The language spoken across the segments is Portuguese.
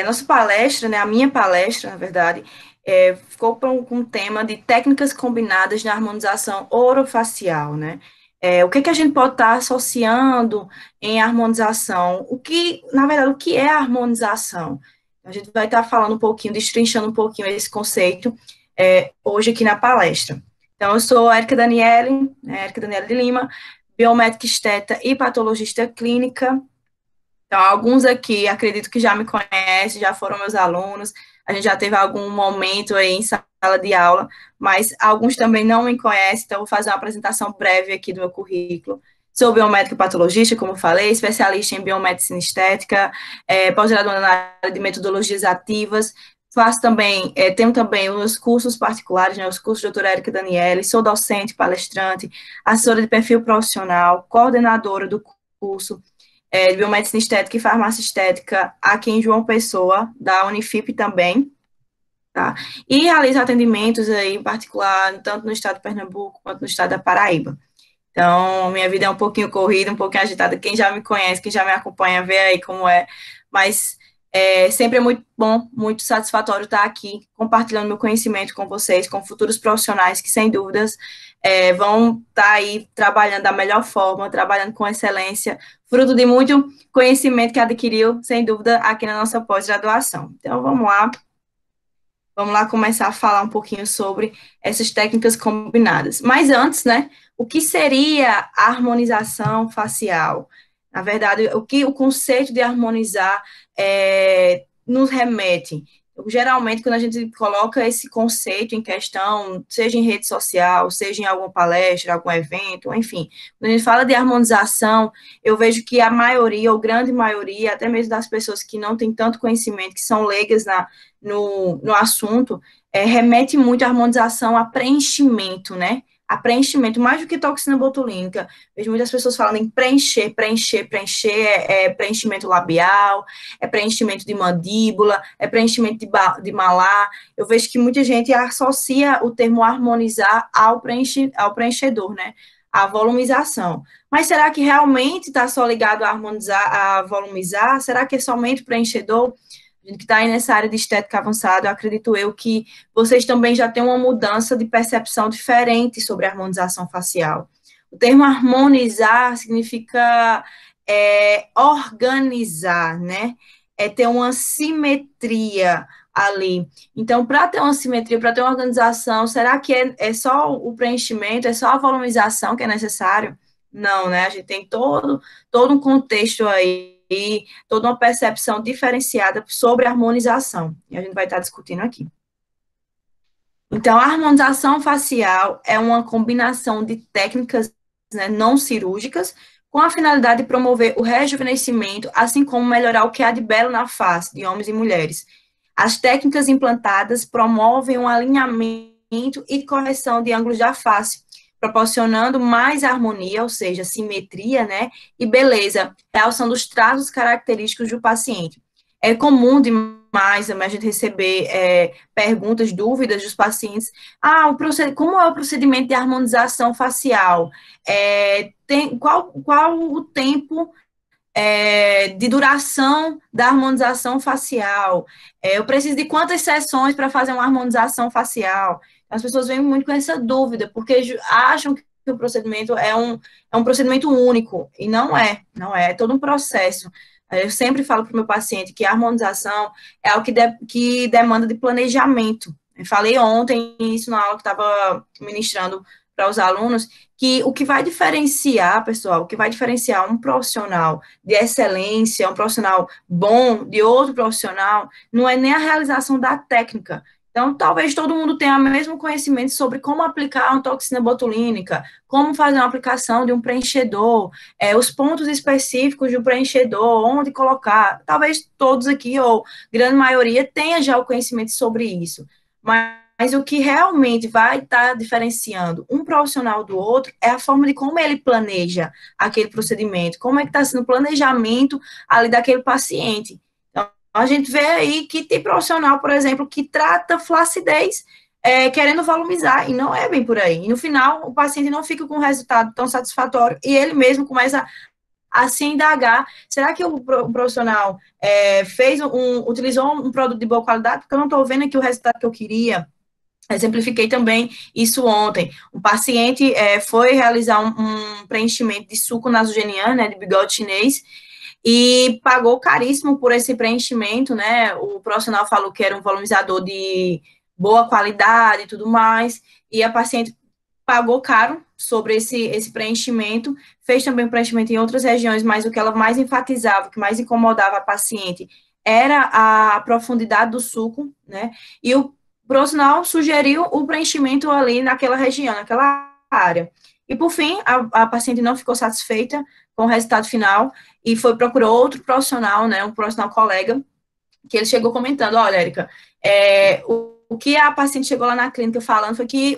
Nossa palestra, né, a minha palestra, na verdade, ficou com o tema de técnicas combinadas na harmonização orofacial, né? O que que a gente pode estar associando em harmonização? Na verdade, o que é a harmonização? A gente vai estar falando um pouquinho, destrinchando um pouquinho esse conceito, hoje aqui na palestra. Então, eu sou Érica Daniele, né, Érica Daniele de Lima, biomédica esteta e patologista clínica. Então, alguns aqui, acredito que já me conhecem, já foram meus alunos, a gente já teve algum momento aí em sala de aula, mas alguns também não me conhecem, então vou fazer uma apresentação breve aqui do meu currículo. Sou biomédica patologista, como eu falei, especialista em biomedicina estética, pós-graduada na área de metodologias ativas, faço também, tenho também os cursos particulares, né, os cursos de doutora Érica Daniele, sou docente, palestrante, assessora de perfil profissional, coordenadora do curso, de biomedicina estética e farmácia estética aqui em João Pessoa, da Unifip também, tá? E realizo atendimentos aí em particular, tanto no estado de Pernambuco quanto no estado da Paraíba. Então, minha vida é um pouquinho corrida, um pouquinho agitada. Quem já me conhece, quem já me acompanha, vê aí como é. Mas sempre é muito bom, muito satisfatório estar aqui compartilhando meu conhecimento com vocês, com futuros profissionais que, sem dúvidas, vão estar aí trabalhando da melhor forma, trabalhando com excelência, fruto de muito conhecimento que adquiriu, sem dúvida, aqui na nossa pós-graduação. Então, vamos lá começar a falar um pouquinho sobre essas técnicas combinadas. Mas antes, né, o que seria a harmonização facial? Na verdade, o conceito de harmonizar nos remete? Geralmente, quando a gente coloca esse conceito em questão, seja em rede social, seja em alguma palestra, algum evento, enfim, quando a gente fala de harmonização, eu vejo que a maioria, ou grande maioria, até mesmo das pessoas que não têm tanto conhecimento, que são leigas no assunto, remete muito à harmonização, a preenchimento, né? A preenchimento, mais do que toxina botulínica. Vejo muitas pessoas falando em preencher, preencher, preencher, preenchimento labial, preenchimento de mandíbula, preenchimento de malar. Eu vejo que muita gente associa o termo harmonizar ao preenchedor, né? A volumização. Mas será que realmente está só ligado a harmonizar, a volumizar? Será que é somente preenchedor? A gente que está aí nessa área de estética avançada, eu acredito eu que vocês também já têm uma mudança de percepção diferente sobre a harmonização facial. O termo harmonizar significa organizar, né? É ter uma simetria ali. Então, para ter uma simetria, para ter uma organização, será que é só o preenchimento, é só a volumização que é necessário? Não, né? A gente tem todo um contexto aí, toda uma percepção diferenciada sobre a harmonização. E a gente vai estar discutindo aqui. Então, a harmonização facial é uma combinação de técnicas, né, não cirúrgicas, com a finalidade de promover o rejuvenescimento, assim como melhorar o que há de belo na face de homens e mulheres. As técnicas implantadas promovem um alinhamento e correção de ângulos da face, proporcionando mais harmonia, ou seja, simetria, né, e beleza, realçando os traços característicos do paciente. É comum demais a gente receber perguntas, dúvidas dos pacientes. Como é o procedimento de harmonização facial? Qual o tempo de duração da harmonização facial? Eu preciso de quantas sessões para fazer uma harmonização facial? As pessoas vêm muito com essa dúvida, porque acham que o procedimento é um procedimento único, e não é todo um processo. Eu sempre falo para o meu paciente que a harmonização é algo que demanda de planejamento. Eu falei ontem isso na aula que estava ministrando para os alunos, que o que vai diferenciar, pessoal, o que vai diferenciar um profissional de excelência, um profissional bom de outro profissional, não é nem a realização da técnica. Então, talvez todo mundo tenha o mesmo conhecimento sobre como aplicar uma toxina botulínica, como fazer uma aplicação de um preenchedor, os pontos específicos de um preenchedor, onde colocar. Talvez todos aqui, ou grande maioria, tenha já o conhecimento sobre isso. Mas o que realmente vai estar diferenciando um profissional do outro é a forma de como ele planeja aquele procedimento, como é que está sendo o planejamento ali daquele paciente. Então, a gente vê aí que tem profissional, por exemplo, que trata flacidez querendo volumizar, e não é bem por aí. E no final, o paciente não fica com um resultado tão satisfatório, e ele mesmo começa assim indagar, será que o profissional utilizou um produto de boa qualidade? Porque eu não estou vendo aqui o resultado que eu queria. Exemplifiquei também isso ontem. O paciente foi realizar um preenchimento de suco nasogeniano, né, de bigode chinês, e pagou caríssimo por esse preenchimento, né? O profissional falou que era um volumizador de boa qualidade e tudo mais, e a paciente pagou caro sobre esse preenchimento, fez também o preenchimento em outras regiões, mas o que ela mais enfatizava, o que mais incomodava a paciente era a profundidade do suco, né? E o profissional sugeriu o preenchimento ali naquela região, naquela área. E, por fim, a paciente não ficou satisfeita com o resultado final e procurou outro profissional, né, um profissional colega, que ele chegou comentando, olha, Érica, o que a paciente chegou lá na clínica falando foi que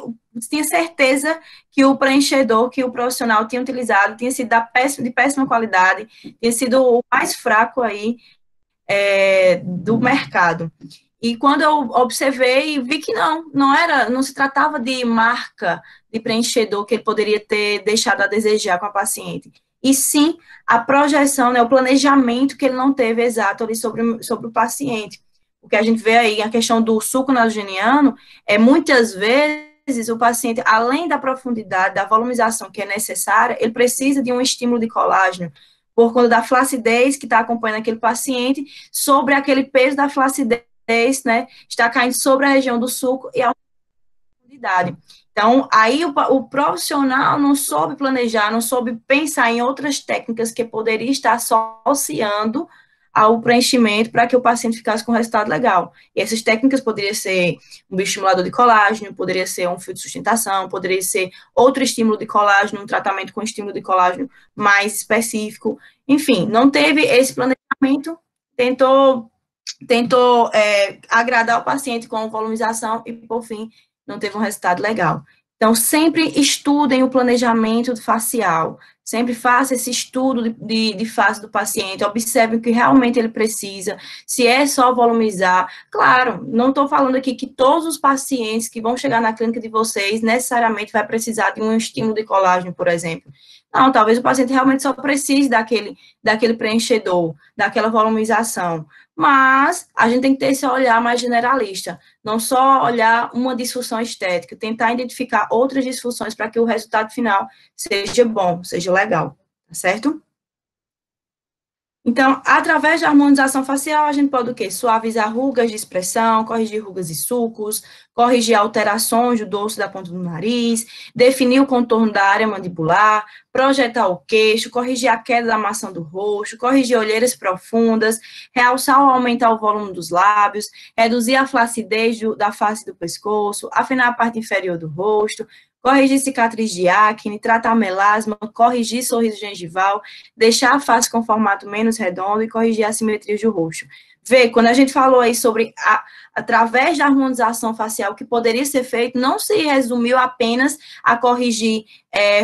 tinha certeza que o preenchedor que o profissional tinha utilizado tinha sido de péssima qualidade, tinha sido o mais fraco aí do mercado. E quando eu observei, vi que não se tratava de marca de preenchedor que ele poderia ter deixado a desejar com a paciente, e sim a projeção, né, o planejamento que ele não teve exato ali sobre o paciente. O que a gente vê aí, a questão do suco nasogeniano, muitas vezes o paciente, além da profundidade, da volumização que é necessária, ele precisa de um estímulo de colágeno, por conta da flacidez que está acompanhando aquele paciente, sobre aquele peso da flacidez, né, está caindo sobre a região do sulco e a profundidade. Então, aí o profissional não soube planejar, não soube pensar em outras técnicas que poderia estar associando ao preenchimento para que o paciente ficasse com um resultado legal. E essas técnicas poderiam ser um bioestimulador de colágeno, poderia ser um fio de sustentação, poderia ser outro estímulo de colágeno, um tratamento com estímulo de colágeno mais específico. Enfim, não teve esse planejamento, tentou agradar o paciente com volumização e, por fim, não teve um resultado legal. Então, sempre estudem o planejamento facial, sempre faça esse estudo de face do paciente, observe o que realmente ele precisa, se é só volumizar. Claro, não estou falando aqui que todos os pacientes que vão chegar na clínica de vocês necessariamente vai precisar de um estímulo de colágeno, por exemplo. Não, talvez o paciente realmente só precise daquele preenchedor, daquela volumização. Mas a gente tem que ter esse olhar mais generalista, não só olhar uma disfunção estética, tentar identificar outras disfunções para que o resultado final seja bom, seja legal, tá certo? Então, através da harmonização facial, a gente pode o quê? Suavizar rugas de expressão, corrigir rugas e sulcos, corrigir alterações do dorso da ponta do nariz, definir o contorno da área mandibular, projetar o queixo, corrigir a queda da maçã do rosto, corrigir olheiras profundas, realçar ou aumentar o volume dos lábios, reduzir a flacidez da face do pescoço, afinar a parte inferior do rosto, corrigir cicatriz de acne, tratar melasma, corrigir sorriso gengival, deixar a face com formato menos redondo e corrigir assimetrias do rosto. Vê, quando a gente falou aí sobre, através da harmonização facial, que poderia ser feito, não se resumiu apenas a corrigir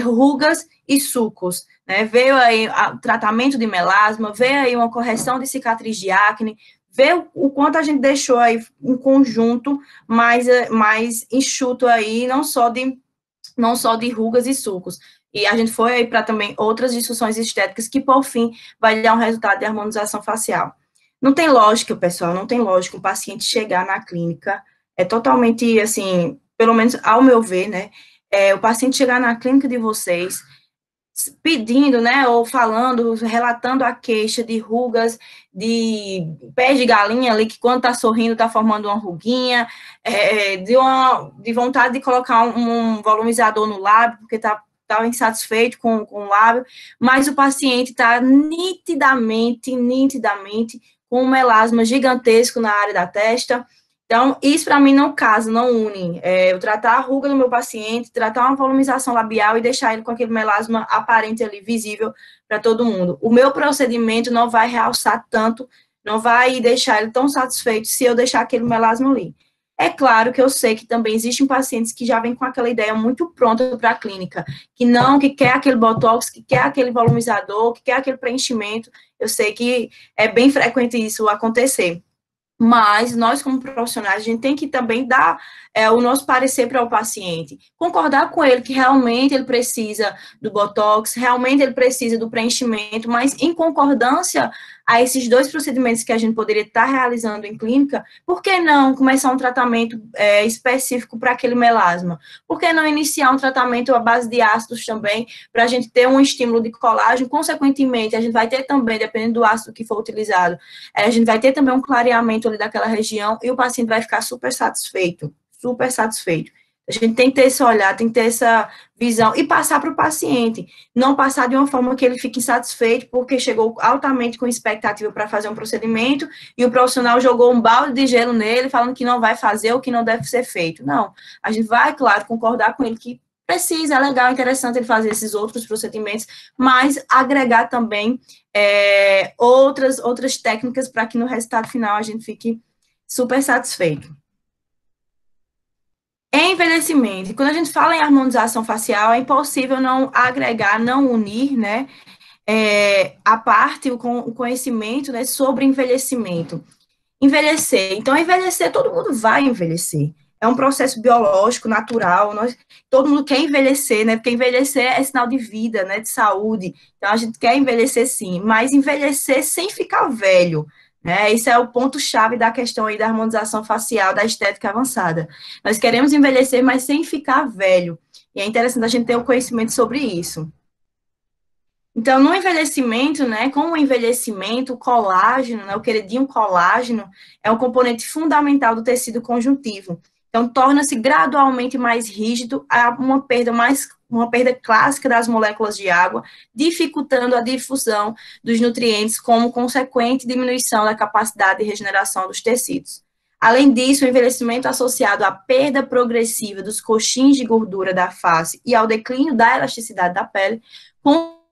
rugas e sulcos, né? Veio aí o tratamento de melasma, veio aí uma correção de cicatriz de acne, vê o quanto a gente deixou aí um conjunto mais enxuto aí, não só de rugas e sulcos. E a gente foi aí para também outras disfunções estéticas que, por fim, vai dar um resultado de harmonização facial. Não tem lógica, pessoal, não tem lógica um paciente chegar na clínica, totalmente, assim, pelo menos ao meu ver, né, o paciente chegar na clínica de vocês pedindo, né, ou falando, relatando a queixa de rugas, de pé de galinha ali, que quando tá sorrindo tá formando uma ruguinha, de vontade de colocar um volumizador no lábio, porque tá insatisfeito com o lábio, mas o paciente está nitidamente com um melasma gigantesco na área da testa. Então, isso para mim não casa, não une. Eu tratar a ruga do meu paciente, tratar uma volumização labial e deixar ele com aquele melasma aparente ali, visível para todo mundo. O meu procedimento não vai realçar tanto, não vai deixar ele tão satisfeito se eu deixar aquele melasma ali. É claro que eu sei que também existem pacientes que já vêm com aquela ideia muito pronta para a clínica, que quer aquele botox, que quer aquele volumizador, que quer aquele preenchimento. Eu sei que é bem frequente isso acontecer. Mas nós, como profissionais, a gente tem que também dar o nosso parecer para o paciente. Concordar com ele que realmente ele precisa do Botox, realmente ele precisa do preenchimento, mas em concordância a esses dois procedimentos que a gente poderia estar realizando em clínica, por que não começar um tratamento específico para aquele melasma? Por que não iniciar um tratamento à base de ácidos também, para a gente ter um estímulo de colágeno? Consequentemente, a gente vai ter também, dependendo do ácido que for utilizado, a gente vai ter também um clareamento ali daquela região e o paciente vai ficar super satisfeito, super satisfeito. A gente tem que ter esse olhar, tem que ter essa visão e passar para o paciente, não passar de uma forma que ele fique insatisfeito porque chegou altamente com expectativa para fazer um procedimento e o profissional jogou um balde de gelo nele falando que não vai fazer ou que não deve ser feito. Não, a gente vai, claro, concordar com ele que precisa, é legal, é interessante ele fazer esses outros procedimentos, mas agregar também outras técnicas para que no resultado final a gente fique super satisfeito. Envelhecimento. Quando a gente fala em harmonização facial, é impossível não agregar, não unir, né, a parte, o conhecimento, né, sobre envelhecimento. Envelhecer. Então, envelhecer, todo mundo vai envelhecer. É um processo biológico, natural. Todo mundo quer envelhecer, né? Porque envelhecer é sinal de vida, né? De saúde. Então, a gente quer envelhecer sim, mas envelhecer sem ficar velho, né? Isso é o ponto-chave da questão aí da harmonização facial, da estética avançada. Nós queremos envelhecer, mas sem ficar velho. E é interessante a gente ter o conhecimento sobre isso. Então, no envelhecimento, né, com o envelhecimento, o colágeno, né, o queridinho colágeno, é um componente fundamental do tecido conjuntivo. Então, torna-se gradualmente mais rígido, há uma perda clássica das moléculas de água, dificultando a difusão dos nutrientes, como consequente diminuição da capacidade de regeneração dos tecidos. Além disso, o envelhecimento associado à perda progressiva dos coxins de gordura da face e ao declínio da elasticidade da pele,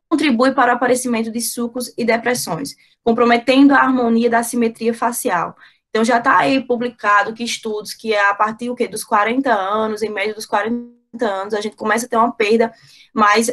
contribui para o aparecimento de sulcos e depressões, comprometendo a harmonia da simetria facial. Então, já está aí publicado que estudos que a partir dos 40 anos, em média dos 40 anos, a gente começa a ter uma perda mais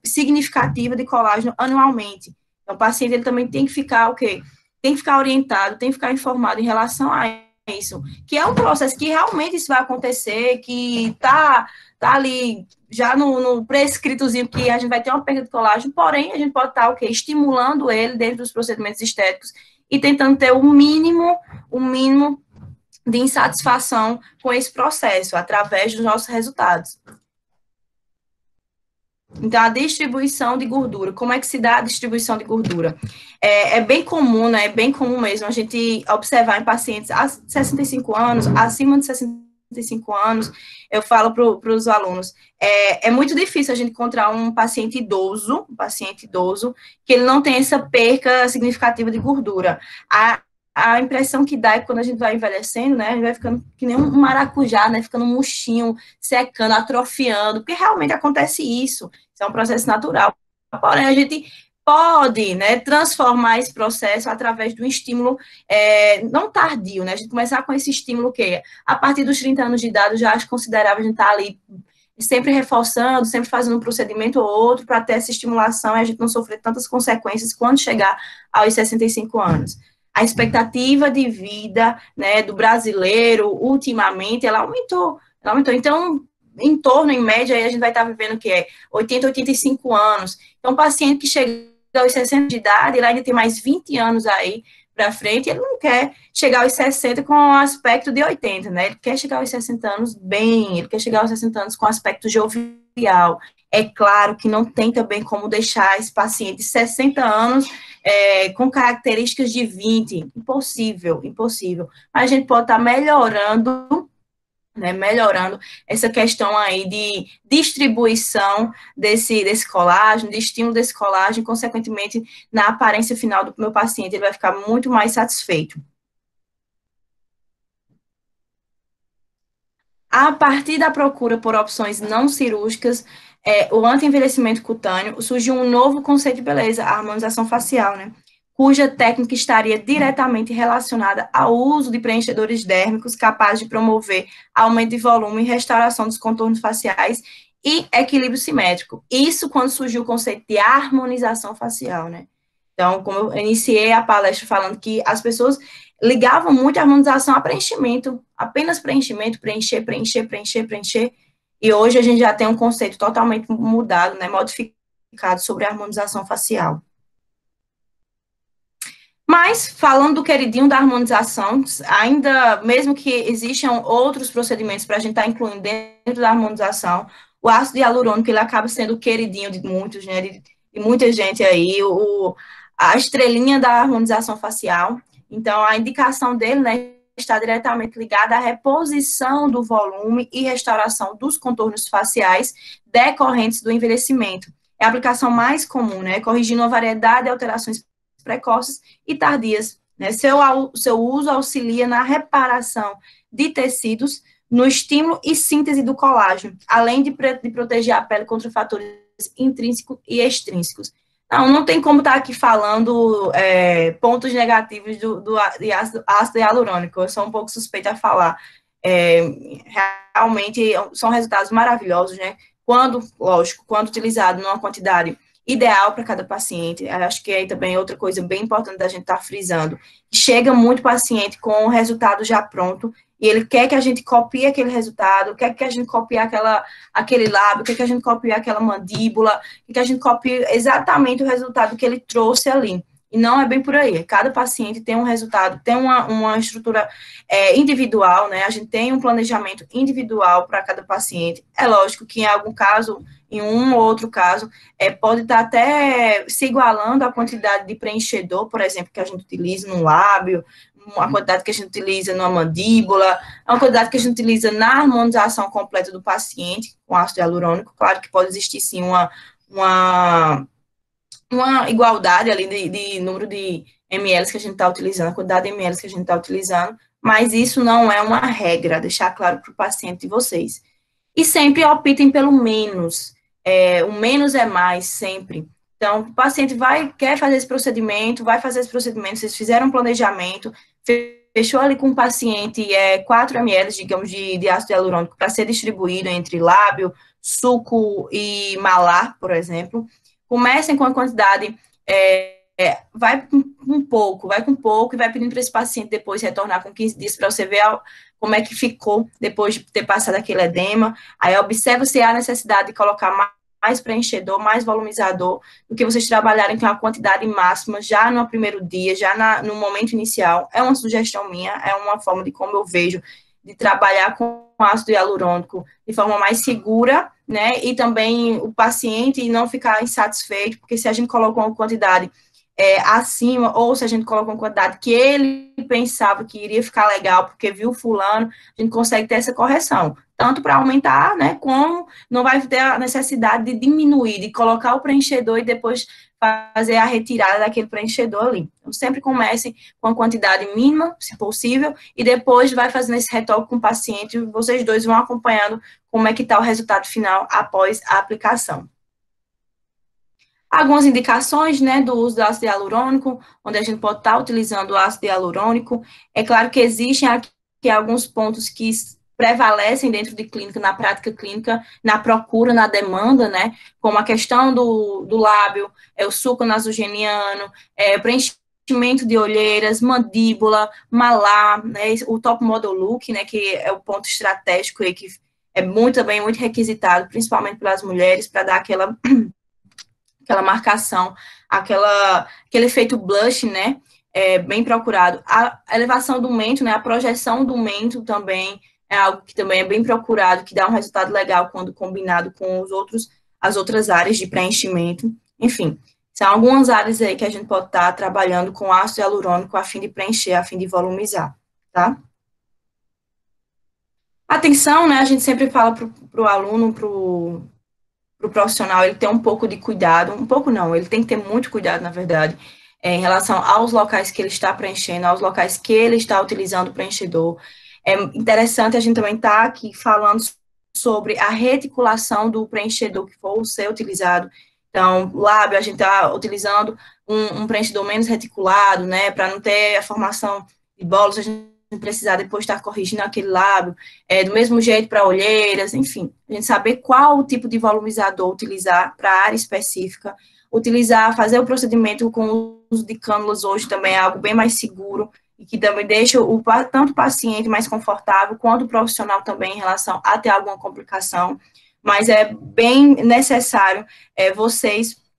significativa de colágeno anualmente. Então, o paciente ele também tem que ficar tem que ficar orientado, tem que ficar informado em relação a isso, que é um processo que realmente isso vai acontecer, que tá ali já no prescritozinho que a gente vai ter uma perda de colágeno, porém a gente pode estar estimulando ele dentro dos procedimentos estéticos e tentando ter o mínimo de insatisfação com esse processo, através dos nossos resultados. Então, a distribuição de gordura. Como é que se dá a distribuição de gordura? É bem comum, né? É bem comum mesmo a gente observar em pacientes a 65 anos, acima de 65 anos, eu falo para os alunos, é muito difícil a gente encontrar um paciente idoso, que ele não tem essa perca significativa de gordura. A impressão que dá é que quando a gente vai envelhecendo, né, a gente vai ficando que nem um maracujá, né, ficando murchinho, secando, atrofiando, porque realmente acontece isso. Isso é um processo natural. Porém, a gente pode, né, transformar esse processo através de um estímulo não tardio, né, a gente começar com esse estímulo que a partir dos 30 anos de idade, eu já acho considerável a gente estar ali sempre reforçando, sempre fazendo um procedimento ou outro para ter essa estimulação e a gente não sofrer tantas consequências quando chegar aos 65 anos. A expectativa de vida, né, do brasileiro, ultimamente, ela aumentou. Então, em torno, em média, aí a gente vai estar vivendo o que é 80, 85 anos. Então, um paciente que chega aos 60 de idade, ele ainda tem mais 20 anos aí para frente, ele não quer chegar aos 60 com o aspecto de 80, né? Ele quer chegar aos 60 anos bem, ele quer chegar aos 60 anos com aspecto jovial. É claro que não tem também como deixar esse paciente de 60 anos com características de 20, impossível. Mas a gente pode estar melhorando, né, melhorando essa questão aí de distribuição desse colágeno, de estímulo desse colágeno, consequentemente, na aparência final do meu paciente, ele vai ficar muito mais satisfeito. A partir da procura por opções não cirúrgicas, o anti-envelhecimento cutâneo, surgiu um novo conceito de beleza, a harmonização facial, né? Cuja técnica estaria diretamente relacionada ao uso de preenchedores dérmicos capazes de promover aumento de volume e restauração dos contornos faciais e equilíbrio simétrico. Isso quando surgiu o conceito de harmonização facial, né? Então, como eu iniciei a palestra falando que as pessoas ligavam muito a harmonização a preenchimento, apenas preenchimento, preencher, preencher, preencher, preencher, e hoje a gente já tem um conceito totalmente mudado, né, modificado sobre a harmonização facial. Mas, falando do queridinho da harmonização, ainda, mesmo que existam outros procedimentos para a gente estar incluindo dentro da harmonização, o ácido hialurônico, ele acaba sendo o queridinho de muitos, né, de muita gente aí, a estrelinha da harmonização facial. Então, a indicação dele, né, está diretamente ligada à reposição do volume e restauração dos contornos faciais decorrentes do envelhecimento. É a aplicação mais comum, né, corrigindo uma variedade de alterações precoces e tardias. Né? Seu uso auxilia na reparação de tecidos, no estímulo e síntese do colágeno, além de proteger a pele contra fatores intrínsecos e extrínsecos. Não tem como estar aqui falando pontos negativos de ácido hialurônico, eu sou um pouco suspeita a falar. Realmente são resultados maravilhosos, né? Lógico, quando utilizado numa quantidade ideal para cada paciente. Acho que aí também é outra coisa bem importante da gente estar frisando. Chega muito paciente com o resultado já pronto, e ele quer que a gente copie aquele resultado, quer que a gente copie aquele lábio, quer que a gente copie aquela mandíbula, quer que a gente copie exatamente o resultado que ele trouxe ali. E não é bem por aí. Cada paciente tem um resultado, tem uma estrutura individual, né? A gente tem um planejamento individual para cada paciente. É lógico que em algum caso, em um ou outro caso, pode estar até se igualando a quantidade de preenchedor, por exemplo, que a gente utiliza no lábio, a quantidade que a gente utiliza na mandíbula, a quantidade que a gente utiliza na harmonização completa do paciente com ácido hialurônico. Claro que pode existir, sim, uma igualdade ali de número de ml que a gente está utilizando, a quantidade de ml que a gente está utilizando, mas isso não é uma regra, deixar claro para o paciente de vocês. E sempre optem pelo menos, o menos é mais, sempre. Então, o paciente quer fazer esse procedimento, vocês fizeram um planejamento, fechou ali com o paciente 4 ml, digamos, de ácido hialurônico para ser distribuído entre lábio, suco e malar, por exemplo. Comecem com a quantidade, vai com pouco, e vai pedindo para esse paciente depois retornar com 15 dias para você ver como é que ficou depois de ter passado aquele edema. Aí observa se há necessidade de colocar mais preenchedor, mais volumizador, do que vocês trabalharem com a quantidade máxima já no primeiro dia, já no momento inicial. É uma sugestão minha, é uma forma de como eu vejo de trabalhar com ácido hialurônico de forma mais segura, né, e também o paciente não ficar insatisfeito, porque se a gente coloca uma quantidade acima, ou se a gente coloca uma quantidade que ele pensava que iria ficar legal, porque viu fulano, a gente consegue ter essa correção, tanto para aumentar, né, como não vai ter a necessidade de diminuir, de colocar o preenchedor e depois fazer a retirada daquele preenchedor ali. Então, sempre comece com a quantidade mínima, se possível, e depois vai fazendo esse retoque com o paciente, vocês dois vão acompanhando como é que está o resultado final após a aplicação. Algumas indicações, né, do uso do ácido hialurônico, onde a gente pode estar utilizando o ácido hialurônico. É claro que existem aqui alguns pontos que prevalecem dentro de clínica, na prática clínica, na procura, na demanda, né, como a questão do lábio, o suco nasogeniano, preenchimento de olheiras, mandíbula, malar, né, o top model look, né, que é o ponto estratégico aí, que é também muito requisitado, principalmente pelas mulheres, para dar aquela marcação, aquele efeito blush, né, bem procurado. A elevação do mento, né, a projeção do mento também é algo que também é bem procurado, que dá um resultado legal quando combinado com as outras áreas de preenchimento. Enfim, são algumas áreas aí que a gente pode estar trabalhando com ácido hialurônico a fim de preencher, a fim de volumizar, tá? Atenção, né, a gente sempre fala para o aluno, para o profissional, ele ter um pouco de cuidado, um pouco não, ele tem que ter muito cuidado, na verdade, em relação aos locais que ele está preenchendo, aos locais que ele está utilizando o preenchedor. É interessante a gente também estar aqui falando sobre a reticulação do preenchedor que for ser utilizado. Então, lábio, a gente está utilizando um preenchedor menos reticulado, né, para não ter a formação de bolos, a gente precisar depois estar corrigindo aquele lábio, do mesmo jeito para olheiras, enfim, a gente saber qual o tipo de volumizador utilizar para a área específica, fazer o procedimento com o uso de cânulas hoje também é algo bem mais seguro, e que também deixa tanto o paciente mais confortável, quanto o profissional também em relação a ter alguma complicação, mas é bem necessário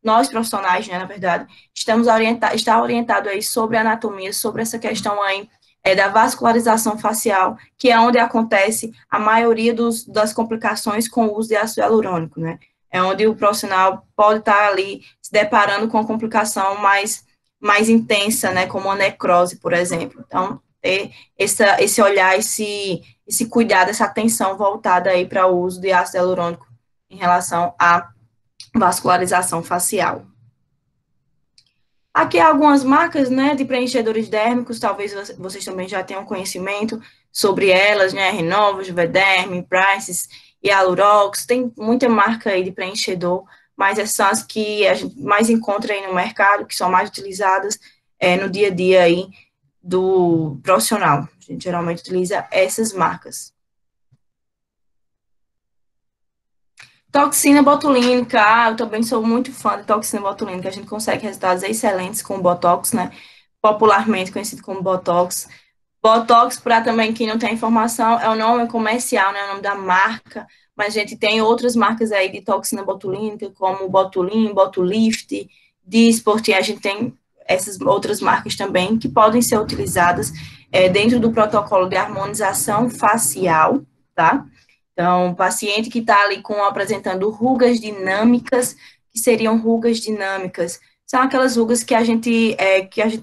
nós profissionais, né, na verdade, está orientado aí sobre a anatomia, sobre essa questão aí da vascularização facial, que é onde acontece a maioria das complicações com o uso de ácido hialurônico, né? É onde o profissional pode estar ali se deparando com a complicação mais intensa, né, como a necrose, por exemplo. Então, ter esse olhar, esse cuidado, essa atenção voltada aí para o uso de ácido hialurônico em relação à vascularização facial. Aqui algumas marcas, né, de preenchedores dérmicos, talvez vocês também já tenham conhecimento sobre elas, né, Renova, Juvederm, Prices e Alurox, tem muita marca aí de preenchedor, mas essas são as que a gente mais encontra aí no mercado, que são mais utilizadas no dia a dia aí do profissional. A gente geralmente utiliza essas marcas. Toxina botulínica, eu também sou muito fã de toxina botulínica, a gente consegue resultados excelentes com o Botox, né, popularmente conhecido como Botox. Botox, para também quem não tem informação, é o nome comercial, né, é o nome da marca, mas a gente tem outras marcas aí de toxina botulínica, como Botulin, Botulift, Dysport, e a gente tem essas outras marcas também que podem ser utilizadas dentro do protocolo de harmonização facial, tá? Então, o paciente que está ali apresentando rugas dinâmicas, que seriam rugas dinâmicas, são aquelas rugas que a gente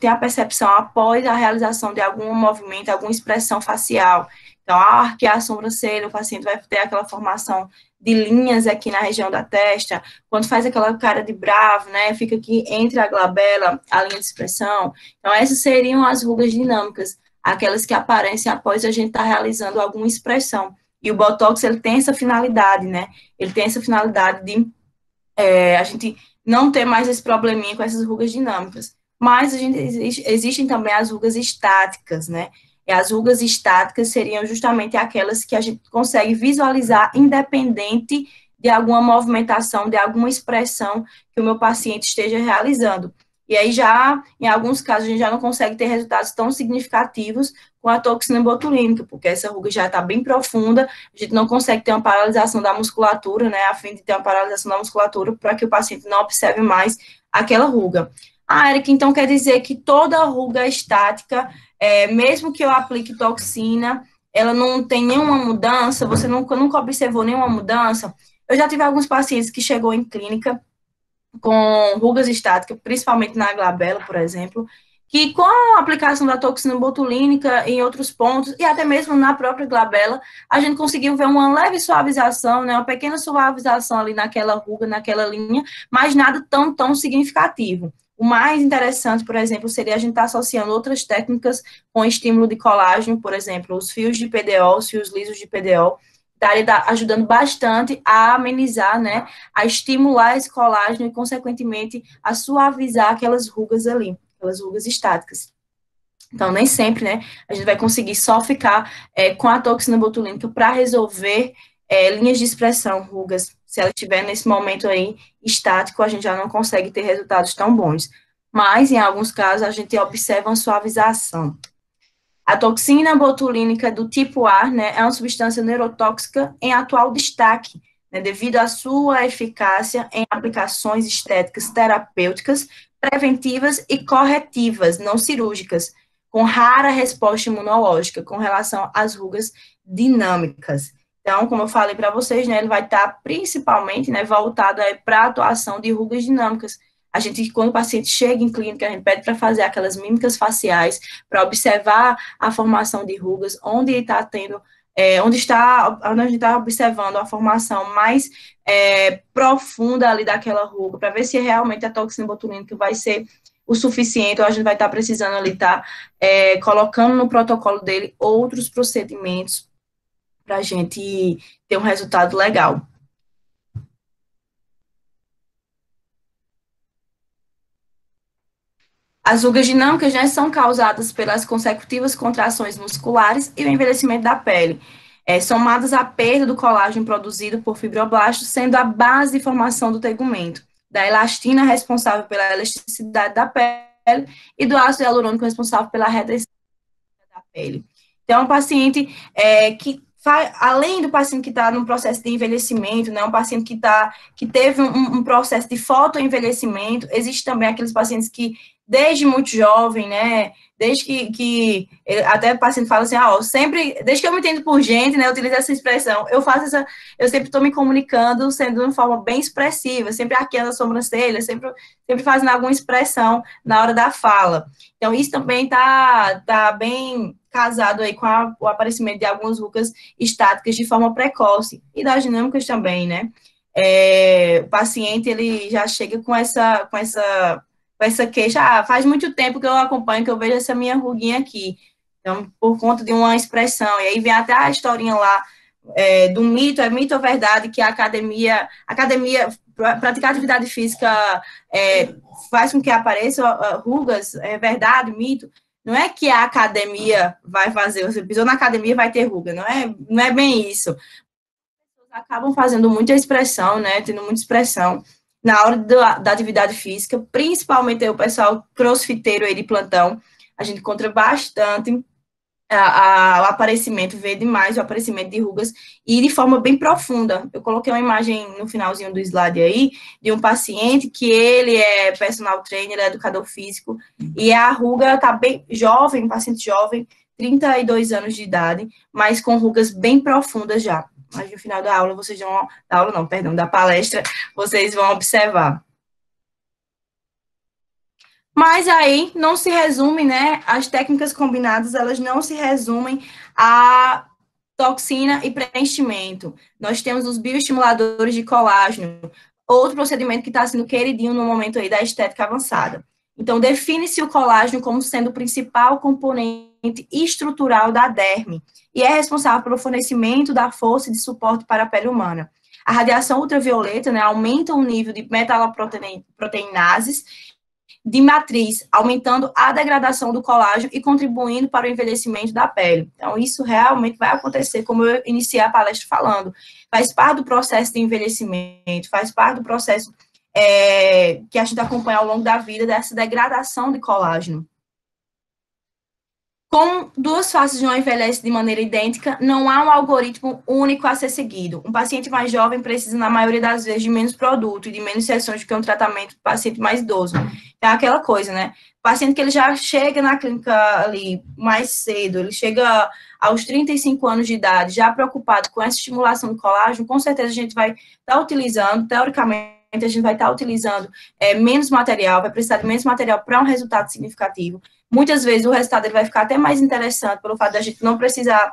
tem a percepção após a realização de algum movimento, alguma expressão facial. Então, ao arquear a sobrancelha, o paciente vai ter aquela formação de linhas aqui na região da testa, quando faz aquela cara de bravo, né, fica aqui entre a glabela, a linha de expressão. Então, essas seriam as rugas dinâmicas, aquelas que aparecem após a gente estar realizando alguma expressão. E o Botox, ele tem essa finalidade, né? Ele tem essa finalidade de a gente não ter mais esse probleminha com essas rugas dinâmicas. Mas existem também as rugas estáticas, né? E as rugas estáticas seriam justamente aquelas que a gente consegue visualizar independente de alguma movimentação, de alguma expressão que o meu paciente esteja realizando. E aí já, em alguns casos, a gente já não consegue ter resultados tão significativos com a toxina botulínica, porque essa ruga já está bem profunda, a gente não consegue ter uma paralisação da musculatura, né, a fim de ter uma paralisação da musculatura para que o paciente não observe mais aquela ruga. Ah, Eric, então quer dizer que toda ruga estática, mesmo que eu aplique toxina, ela não tem nenhuma mudança, você nunca observou nenhuma mudança? Eu já tive alguns pacientes que chegou em clínica com rugas estáticas, principalmente na glabela, por exemplo, que com a aplicação da toxina botulínica em outros pontos, e até mesmo na própria glabela, a gente conseguiu ver uma leve suavização, né, uma pequena suavização ali naquela ruga, naquela linha, mas nada tão significativo. O mais interessante, por exemplo, seria a gente estar associando outras técnicas com estímulo de colágeno, por exemplo, os fios de PDO, os fios lisos de PDO, estaria ajudando bastante a amenizar, né, a estimular esse colágeno e, consequentemente, a suavizar aquelas rugas ali, aquelas rugas estáticas. Então, nem sempre, né, a gente vai conseguir só ficar com a toxina botulínica para resolver linhas de expressão, rugas. Se ela estiver nesse momento aí estático, a gente já não consegue ter resultados tão bons. Mas, em alguns casos, a gente observa uma suavização. A toxina botulínica do tipo A, né, é uma substância neurotóxica em atual destaque, né, devido à sua eficácia em aplicações estéticas terapêuticas, preventivas e corretivas, não cirúrgicas, com rara resposta imunológica com relação às rugas dinâmicas. Então, como eu falei para vocês, né, ele vai estar principalmente, né, voltado para a atuação de rugas dinâmicas. A gente, quando o paciente chega em clínica, a gente pede para fazer aquelas mímicas faciais, para observar a formação de rugas, onde está tendo, onde a gente está observando a formação mais profunda ali daquela ruga, para ver se realmente a toxina botulínica vai ser o suficiente, ou a gente vai estar precisando ali estar colocando no protocolo dele outros procedimentos para a gente ter um resultado legal. As rugas dinâmicas, né, são causadas pelas consecutivas contrações musculares e o envelhecimento da pele, somadas à perda do colágeno produzido por fibroblastos, sendo a base de formação do tegumento, da elastina responsável pela elasticidade da pele e do ácido hialurônico responsável pela retenção. pele. Então, é um paciente que, além do paciente que está num processo de envelhecimento, né, um paciente que teve um processo de fotoenvelhecimento, existe também aqueles pacientes que, desde muito jovem, né, desde que até o paciente fala assim, sempre, desde que eu me entendo por gente, né, eu utilizo essa expressão, eu sempre estou me comunicando sendo de uma forma bem expressiva, sempre arqueando a sobrancelha, sempre fazendo alguma expressão na hora da fala. Então, isso também tá bem casado aí com o aparecimento de algumas rugas estáticas de forma precoce, e das dinâmicas também, né? O paciente, ele já chega com essa queixa, faz muito tempo que eu acompanho, que eu vejo essa minha ruguinha aqui, então, por conta de uma expressão, e aí vem até a historinha lá, do mito, é mito ou verdade, que a academia praticar atividade física faz com que apareçam rugas, é verdade, mito. Não é que a academia vai fazer, você pisou na academia vai ter ruga, não é bem isso. As pessoas acabam fazendo muita expressão, né, tendo muita expressão na hora da atividade física, principalmente aí o pessoal crossfiteiro aí de plantão, a gente encontra bastante o aparecimento, vê demais o aparecimento de rugas e de forma bem profunda. Eu coloquei uma imagem no finalzinho do slide aí, de um paciente que ele é personal trainer, é educador físico, e a ruga está bem jovem, um paciente jovem, 32 anos de idade, mas com rugas bem profundas já. Mas no final da aula, vocês vão, da aula não, perdão, da palestra, vocês vão observar. Mas aí não se resume, né? As técnicas combinadas, elas não se resumem a toxina e preenchimento. Nós temos os bioestimuladores de colágeno, outro procedimento que está sendo queridinho no momento aí da estética avançada. Então, define-se o colágeno como sendo o principal componente estrutural da derme e é responsável pelo fornecimento da força de suporte para a pele humana. A radiação ultravioleta, né, aumenta o nível de metaloproteinases de matriz, aumentando a degradação do colágeno e contribuindo para o envelhecimento da pele. Então, isso realmente vai acontecer, como eu iniciei a palestra falando, faz parte do processo de envelhecimento, faz parte do processo que a gente acompanha ao longo da vida, dessa degradação de colágeno. Com duas faces não envelhece de maneira idêntica, não há um algoritmo único a ser seguido. Um paciente mais jovem precisa, na maioria das vezes, de menos produto e de menos sessões do que um tratamento do paciente mais idoso. É aquela coisa, né? O paciente que ele já chega na clínica ali mais cedo, ele chega aos 35 anos de idade, já preocupado com essa estimulação do colágeno, com certeza a gente vai estar utilizando, teoricamente, a gente vai estar utilizando menos material, vai precisar de menos material para um resultado significativo. Muitas vezes o resultado ele vai ficar até mais interessante pelo fato de a gente não precisar,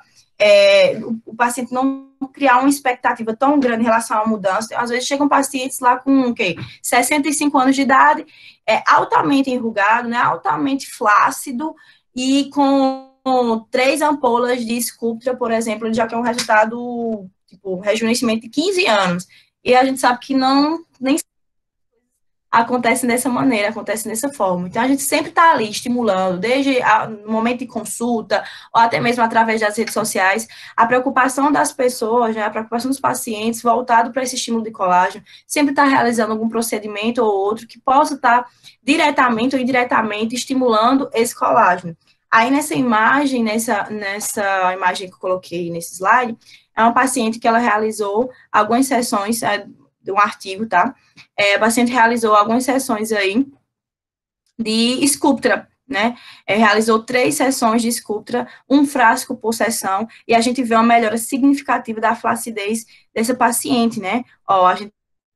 o paciente não criar uma expectativa tão grande em relação à mudança. Às vezes chegam pacientes lá com 65 anos de idade, altamente enrugado, né, altamente flácido e com 3 ampolas de Sculptra, por exemplo, já que é um resultado, tipo, rejuvenescimento de 15 anos. E a gente sabe que nem acontece dessa maneira, acontece dessa forma. Então, a gente sempre está ali estimulando, desde no momento de consulta, ou até mesmo através das redes sociais, a preocupação das pessoas, né, a preocupação dos pacientes, voltado para esse estímulo de colágeno, sempre está realizando algum procedimento ou outro que possa estar diretamente ou indiretamente estimulando esse colágeno. Aí, nessa imagem que eu coloquei nesse slide, é uma paciente que ela realizou algumas sessões de um artigo, tá? A paciente realizou algumas sessões aí de Sculptra, né? Realizou 3 sessões de Sculptra, 1 frasco por sessão, e a gente vê uma melhora significativa da flacidez dessa paciente, né? Ó, a gente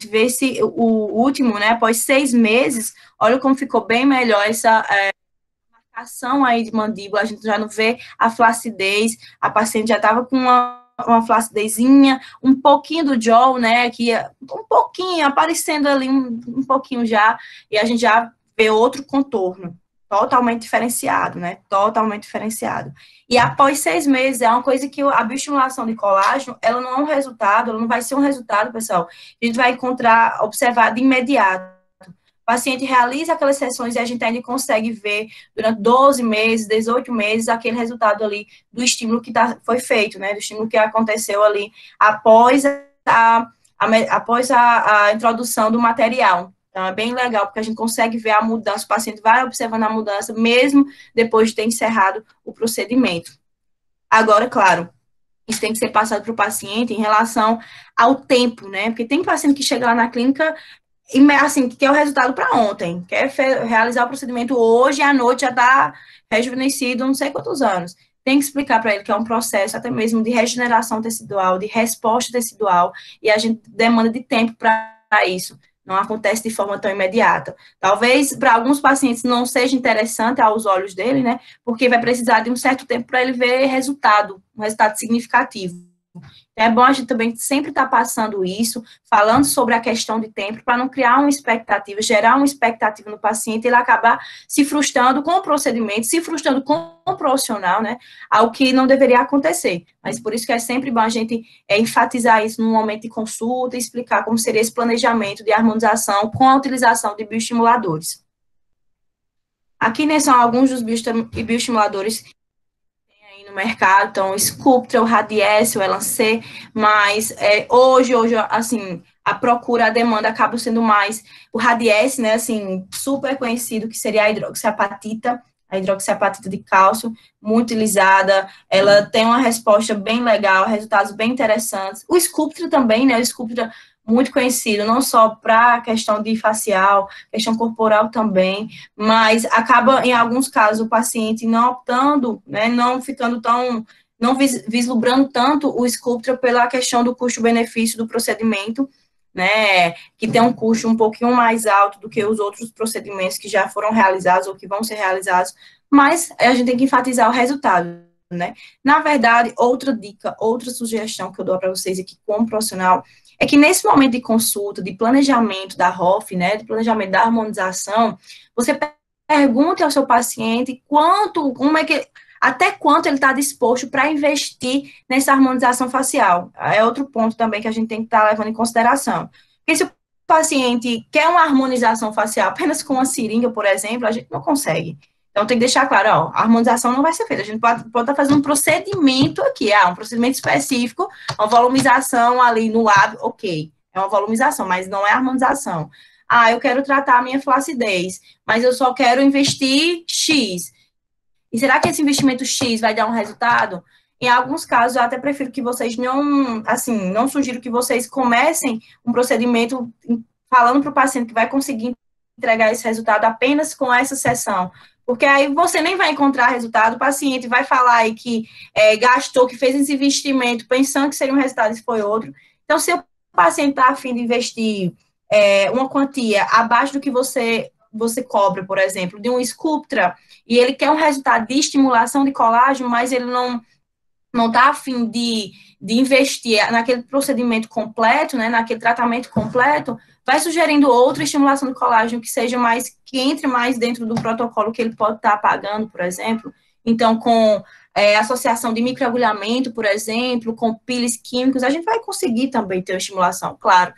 vê o último, né? Após 6 meses, olha como ficou bem melhor essa marcação aí de mandíbula, a gente já não vê a flacidez, a paciente já estava com uma flacidezinha, um pouquinho do jaw, né, que um pouquinho, aparecendo ali um pouquinho já, e a gente já vê outro contorno, totalmente diferenciado, né, totalmente diferenciado. E após 6 meses, é uma coisa que a bioestimulação de colágeno, ela não é um resultado, ela não vai ser um resultado, pessoal, a gente vai observar de imediato. O paciente realiza aquelas sessões e a gente ainda consegue ver durante 12 meses, 18 meses, aquele resultado ali do estímulo que foi feito, né? Do estímulo que aconteceu ali após a introdução do material, Então, é bem legal, porque a gente consegue ver a mudança, o paciente vai observando a mudança, mesmo depois de ter encerrado o procedimento. Agora, claro, isso tem que ser passado para o paciente em relação ao tempo, né? Porque tem paciente que chega lá na clínica e, assim, que quer o resultado para ontem, quer realizar o procedimento hoje, à noite já está rejuvenescido, não sei quantos anos. Tem que explicar para ele que é um processo até mesmo de regeneração tecidual, de resposta tecidual, e a gente demanda de tempo para isso. Não acontece de forma tão imediata. Talvez para alguns pacientes não seja interessante aos olhos dele, né? Porque vai precisar de um certo tempo para ele ver resultado, um resultado significativo. É bom a gente também sempre estar passando isso, falando sobre a questão de tempo, para não criar uma expectativa, gerar uma expectativa no paciente e ele acabar se frustrando com o procedimento, se frustrando com o profissional, né? Algo que não deveria acontecer. Mas por isso que é sempre bom a gente enfatizar isso no momento de consulta e explicar como seria esse planejamento de harmonização com a utilização de bioestimuladores. Aqui, né, são alguns dos bioestimuladores no mercado, então o Sculptra, o Radiesse, o Elancê, mas hoje, assim, a procura, a demanda acaba sendo mais o Radiesse, né, assim, super conhecido, que seria a hidroxiapatita de cálcio, muito utilizada, ela tem uma resposta bem legal, resultados bem interessantes. O Sculptra também, né, o Sculptra muito conhecido, não só para a questão de facial, questão corporal também, mas acaba, em alguns casos, o paciente não optando, né, não ficando tão, não vislumbrando tanto o Sculptra pela questão do custo-benefício do procedimento, né, que tem um custo um pouquinho mais alto do que os outros procedimentos que já foram realizados ou que vão ser realizados, mas a gente tem que enfatizar o resultado, né. Na verdade, outra dica, outra sugestão que eu dou para vocês aqui como profissional, é que nesse momento de consulta, de planejamento da ROF, né, de planejamento da harmonização, você pergunte ao seu paciente até quanto ele está disposto para investir nessa harmonização facial. É outro ponto também que a gente tem que estar levando em consideração. Porque se o paciente quer uma harmonização facial apenas com uma seringa, por exemplo, a gente não consegue. Então, tem que deixar claro, ó, a harmonização não vai ser feita. A gente pode estar fazendo um procedimento aqui, um procedimento específico, uma volumização ali no lábio, ok, é uma volumização, mas não é harmonização. Eu quero tratar a minha flacidez, mas eu só quero investir X. E será que esse investimento X vai dar um resultado? Em alguns casos, eu até prefiro que vocês não, assim, não sugiro que vocês comecem um procedimento falando para o paciente que vai conseguir entregar esse resultado apenas com essa sessão, porque aí você nem vai encontrar resultado, o paciente vai falar aí que gastou, que fez esse investimento pensando que seria um resultado e foi outro. Então, se o paciente está a fim de investir uma quantia abaixo do que você cobra, por exemplo, de um Sculptra, e ele quer um resultado de estimulação de colágeno, mas ele não está a fim de investir naquele procedimento completo, né, naquele tratamento completo, vai sugerindo outra estimulação de colágeno que entre mais dentro do protocolo que ele pode estar pagando, por exemplo. Então, com associação de microagulhamento, por exemplo, com pílulas químicos, a gente vai conseguir também ter uma estimulação, claro.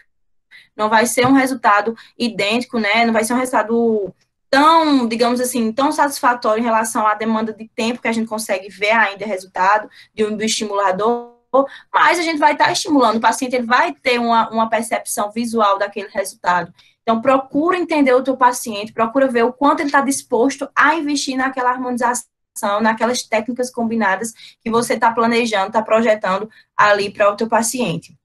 Não vai ser um resultado idêntico, né, não vai ser um resultado tão, digamos assim, tão satisfatório em relação à demanda de tempo que a gente consegue ver ainda resultado de um bioestimulador, mas a gente vai estar estimulando, o paciente ele vai ter uma percepção visual daquele resultado. Então, procura entender o teu paciente, procura ver o quanto ele está disposto a investir naquela harmonização, naquelas técnicas combinadas que você está planejando, está projetando ali para o teu paciente.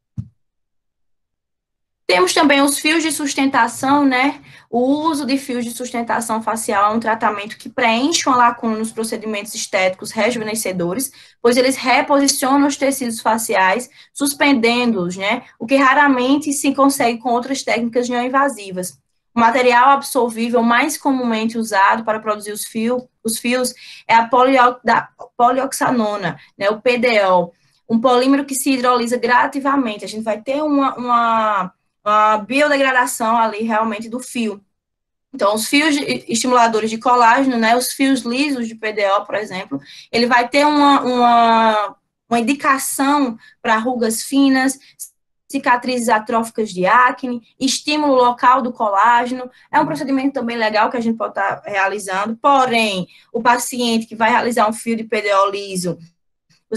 Temos também os fios de sustentação, né? O uso de fios de sustentação facial é um tratamento que preenche uma lacuna nos procedimentos estéticos rejuvenescedores, pois eles reposicionam os tecidos faciais, suspendendo-os, né? O que raramente se consegue com outras técnicas não invasivas. O material absorvível mais comumente usado para produzir os fios é a polioxanona, né? O PDO, um polímero que se hidrolisa gradativamente. A gente vai ter uma biodegradação ali realmente do fio. Então, os fios estimuladores de colágeno, né, os fios lisos de PDO, por exemplo, ele vai ter uma indicação para rugas finas, cicatrizes atróficas de acne, estímulo local do colágeno. É um procedimento também legal que a gente pode estar realizando, porém, o paciente que vai realizar um fio de PDO liso,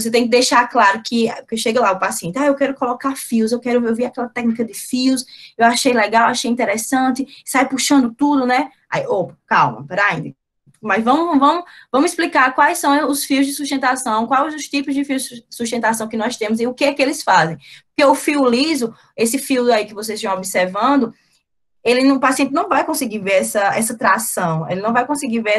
você tem que deixar claro que chega lá o paciente, eu quero colocar fios, eu vi aquela técnica de fios, eu achei legal, achei interessante, sai puxando tudo, né? Aí, opa, calma, peraí, mas vamos explicar quais são os fios de sustentação, quais os tipos de fios de sustentação que nós temos e o que é que eles fazem. Porque o fio liso, esse fio aí que vocês estão observando, o paciente não vai conseguir ver essa tração, ele não vai conseguir ver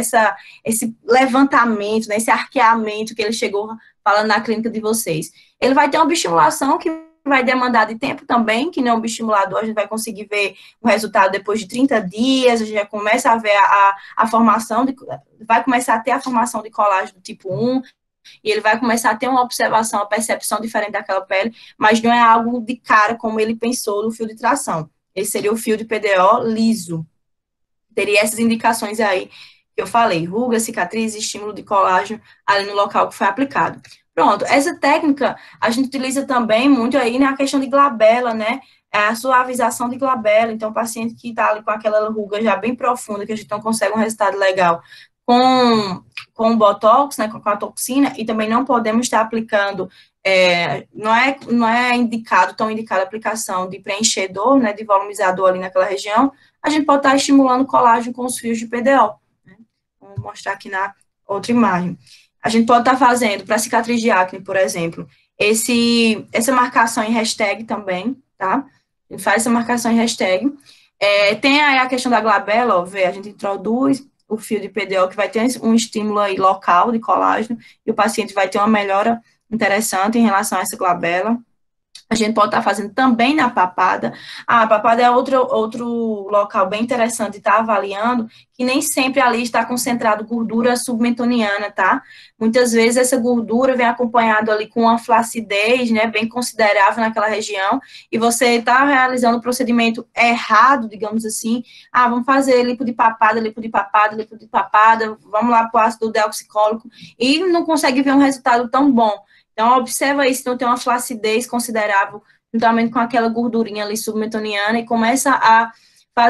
esse levantamento, né, esse arqueamento que ele chegou falando na clínica de vocês. Ele vai ter uma bioestimulação que vai demandar de tempo também, que não é um bioestimulador, a gente vai conseguir ver o resultado depois de 30 dias, a gente já começa a ver a formação, vai começar a ter a formação de colágeno do tipo 1, e ele vai começar a ter uma observação, uma percepção diferente daquela pele, mas não é algo de cara como ele pensou no fio de tração. Esse seria o fio de PDO liso. Teria essas indicações aí que eu falei, ruga, cicatriz, estímulo de colágeno ali no local que foi aplicado. Pronto, essa técnica a gente utiliza também muito aí na questão de glabela, né? A suavização de glabela. Então, o paciente que está ali com aquela ruga já bem profunda, que a gente não consegue um resultado legal com o Botox, né, com a toxina, e também não podemos estar aplicando, não é indicado, tão indicada a aplicação de preenchedor, né, de volumizador ali naquela região, a gente pode estar estimulando o colágeno com os fios de PDO. Né? Vou mostrar aqui na outra imagem. A gente pode estar fazendo, para cicatriz de acne, por exemplo, essa marcação em hashtag também, tá? A gente faz essa marcação em hashtag. Tem aí a questão da glabela, ó, a gente introduz o fio de PDO, que vai ter um estímulo aí local de colágeno, e o paciente vai ter uma melhora interessante em relação a essa glabela. A gente pode estar fazendo também na papada. A papada é outro local bem interessante de estar avaliando, que nem sempre ali está concentrado gordura submentoniana, tá? Muitas vezes essa gordura vem acompanhado ali com uma flacidez, né, bem considerável naquela região, e você está realizando o procedimento errado, digamos assim. Vamos fazer lipo de papada, lipo de papada, lipo de papada, vamos lá para o ácido deoxicólico, e não consegue ver um resultado tão bom. Então, observa isso, não tem uma flacidez considerável, juntamente com aquela gordurinha ali submetoniana, e começa a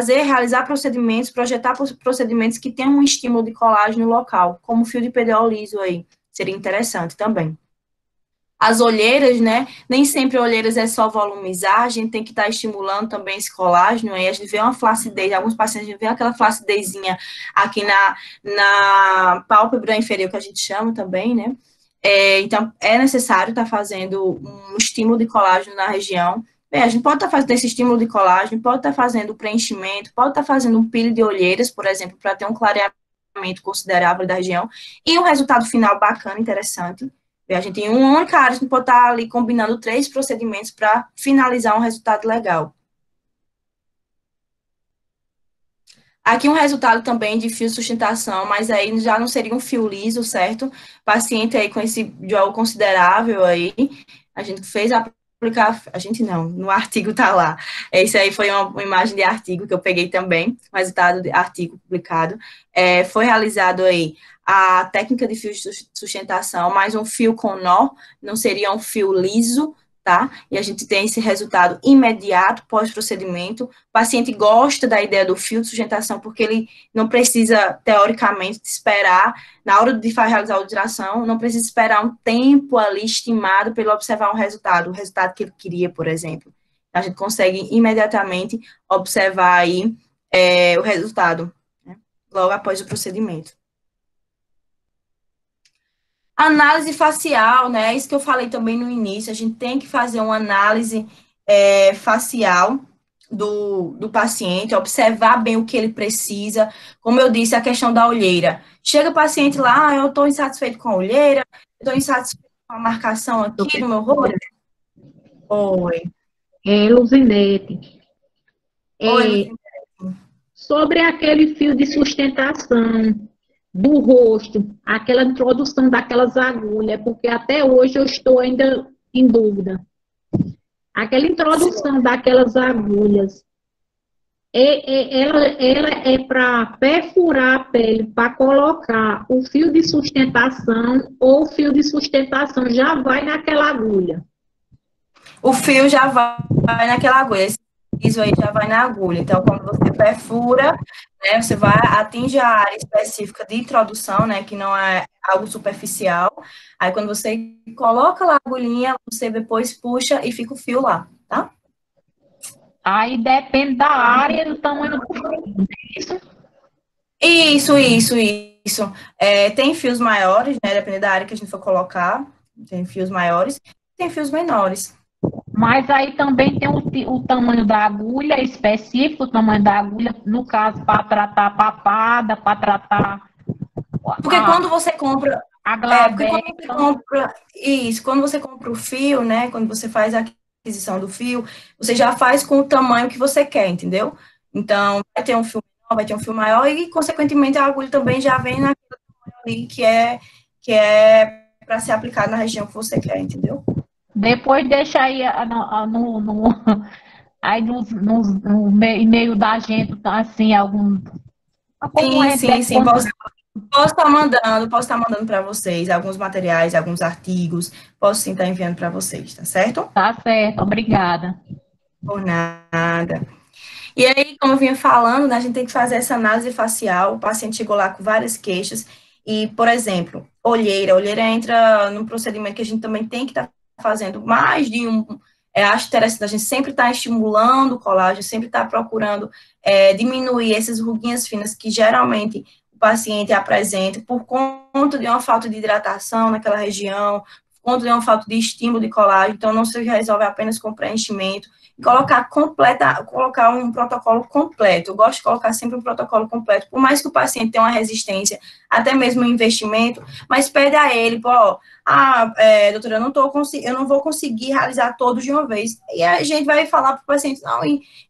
realizar procedimentos, projetar procedimentos que tenham um estímulo de colágeno local, como o fio de PDO liso aí, seria interessante também. As olheiras, né, nem sempre olheiras é só volumizar, a gente tem que estar estimulando também esse colágeno, aí a gente vê uma flacidez, alguns pacientes vê aquela flacidezinha aqui na pálpebra inferior, que a gente chama também, né, então, é necessário estar fazendo um estímulo de colágeno na região. A gente pode estar fazendo esse estímulo de colágeno, pode estar fazendo o preenchimento, pode estar fazendo um pile de olheiras, por exemplo, para ter um clareamento considerável da região, e um resultado final bacana, interessante. A gente tem uma única área, a gente pode estar ali combinando 3 procedimentos para finalizar um resultado legal. Aqui um resultado também de fio de sustentação, mas aí já não seria um fio liso, certo? Paciente aí com esse diol considerável aí, a gente fez aplicar, a gente não, no artigo tá lá. Esse aí foi uma imagem de artigo que eu peguei também, resultado de artigo publicado. Foi realizado aí a técnica de fio de sustentação, mais um fio com nó, não seria um fio liso, tá? E a gente tem esse resultado imediato pós-procedimento. O paciente gosta da ideia do fio de sustentação porque ele não precisa, teoricamente, esperar, na hora de realizar a ultrassom, não precisa esperar um tempo ali estimado para ele observar o resultado que ele queria, por exemplo. A gente consegue imediatamente observar aí o resultado, né? Logo após o procedimento. Análise facial, né? Isso que eu falei também no início, a gente tem que fazer uma análise facial do paciente, observar bem o que ele precisa. Como eu disse, a questão da olheira. Chega o paciente lá, eu estou insatisfeito com a olheira, estou insatisfeito com a marcação aqui do meu rosto. Oi. Luzinete. Oi, Luzinete. Sobre aquele fio de sustentação do rosto, aquela introdução daquelas agulhas, porque até hoje eu estou ainda em dúvida. Aquela introdução daquelas agulhas, ela é para perfurar a pele, para colocar o fio de sustentação, ou o fio de sustentação já vai naquela agulha? O fio já vai naquela agulha, esse piso aí já vai na agulha. Então, quando você perfura, né? Você vai, atinge a área específica de introdução, né? Que não é algo superficial. Aí, quando você coloca lá a agulhinha, você depois puxa e fica o fio lá, tá? Aí depende da área e do tamanho do fio, isso? Isso. Tem fios maiores, né? Dependendo da área que a gente for colocar. Tem fios maiores, tem fios menores. Mas aí também tem o tamanho da agulha específico, o tamanho da agulha, no caso, para tratar a papada, para tratar Porque quando você compra, a porque quando você gladeca. compra, isso, quando você compra o fio, né, quando você faz a aquisição do fio, você já faz com o tamanho que você quer, entendeu? Então, vai ter um fio menor, vai ter um fio maior e, consequentemente, a agulha também já vem naquele tamanho ali que é para ser aplicado na região que você quer, entendeu? Depois deixa aí aí no e-mail da gente, assim, algum. Como Sim, é sim, sim. Posso estar mandando para vocês alguns materiais, alguns artigos. Posso sim estar enviando para vocês, tá certo? Tá certo, obrigada. Por nada. E aí, como eu vinha falando, né, a gente tem que fazer essa análise facial. O paciente chegou lá com várias queixas. E, por exemplo, olheira. Olheira entra num procedimento que a gente também tem que estar fazendo mais de um. Acho interessante, a gente sempre está estimulando o colágeno, sempre está procurando diminuir essas ruguinhas finas que geralmente o paciente apresenta por conta de uma falta de hidratação naquela região, por conta de uma falta de estímulo de colágeno. Então, não se resolve apenas com preenchimento colocar um protocolo completo. Eu gosto de colocar sempre um protocolo completo, por mais que o paciente tenha uma resistência, até mesmo um investimento, mas pede a ele, pô, doutora, eu não vou conseguir realizar todos de uma vez. E a gente vai falar para o paciente,